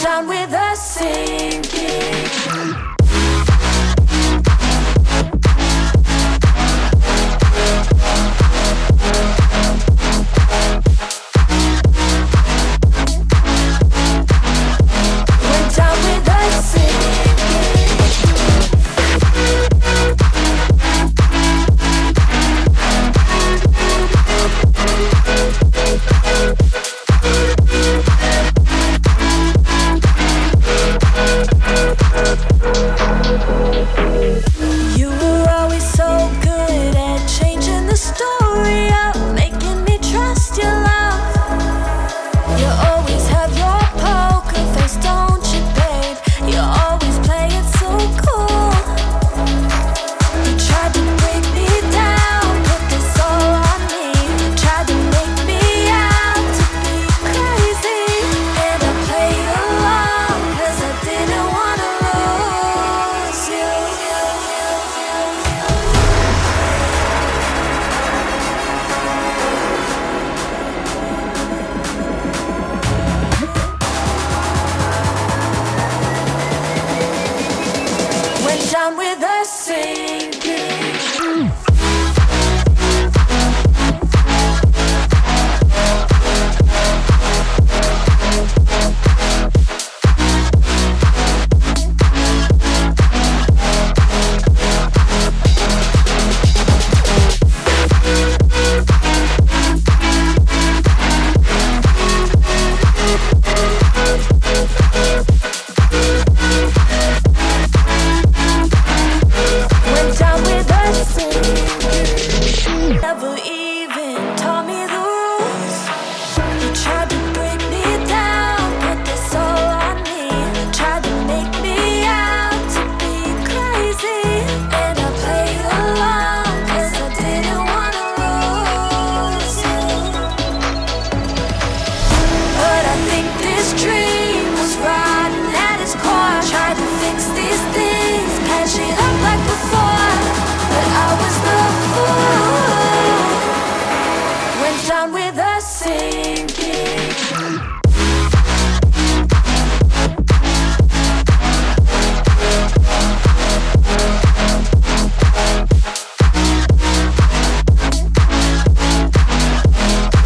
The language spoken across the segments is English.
down with the sinking. Down with the sinking. Never even taught me the rules. You tried to break me down, put this all on me. Tried to make me out to be crazy, and I played along 'cause I didn't wanna lose you. But I think this dream was rotten at its core. Tried to fix these things, patch it up like before, but I was the fool. Down with the sinking.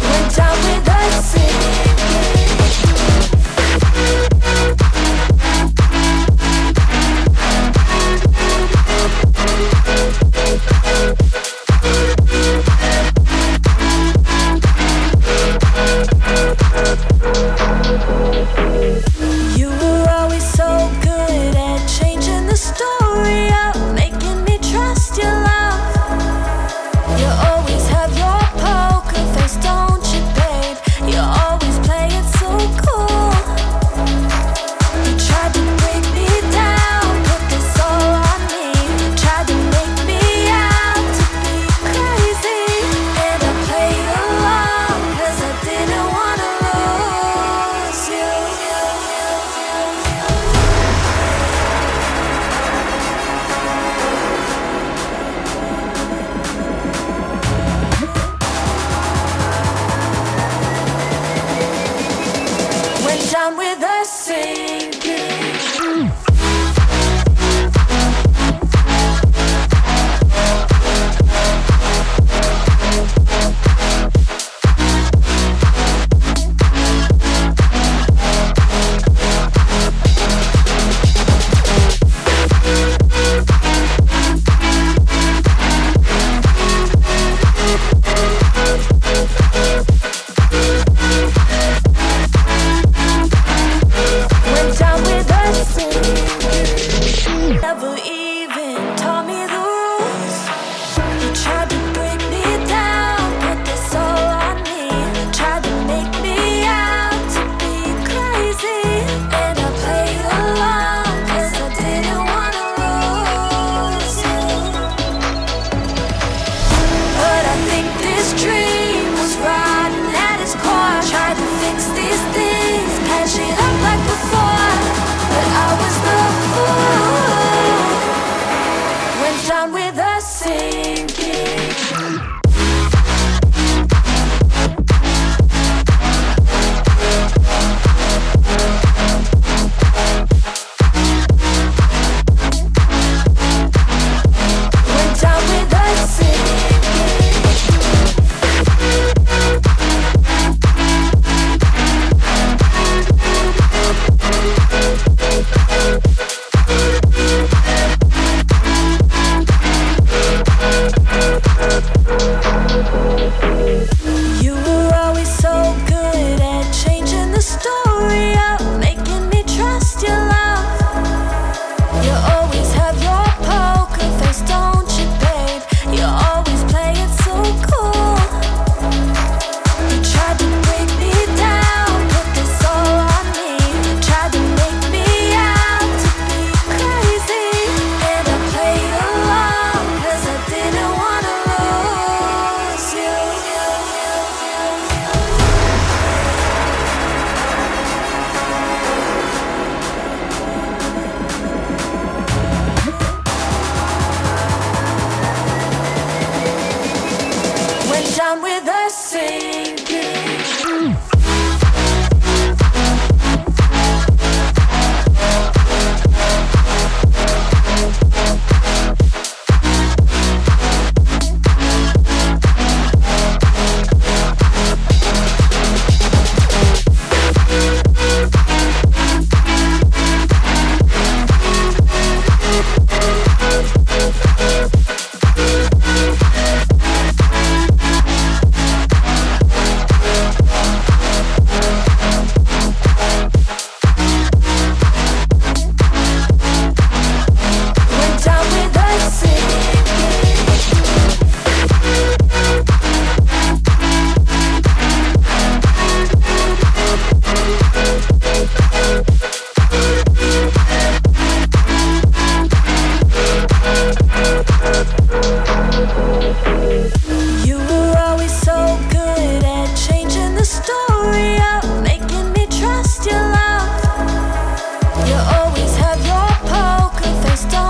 Went down with the You were always so good at changing the story up, making me trust your love. You always have your poker face, don't you, babe? You always play it so cool. You tried to break me down, put this all on me. Tried to make me out to be crazy, and I played along 'cause I didn't wanna lose you. Went down with the sinking.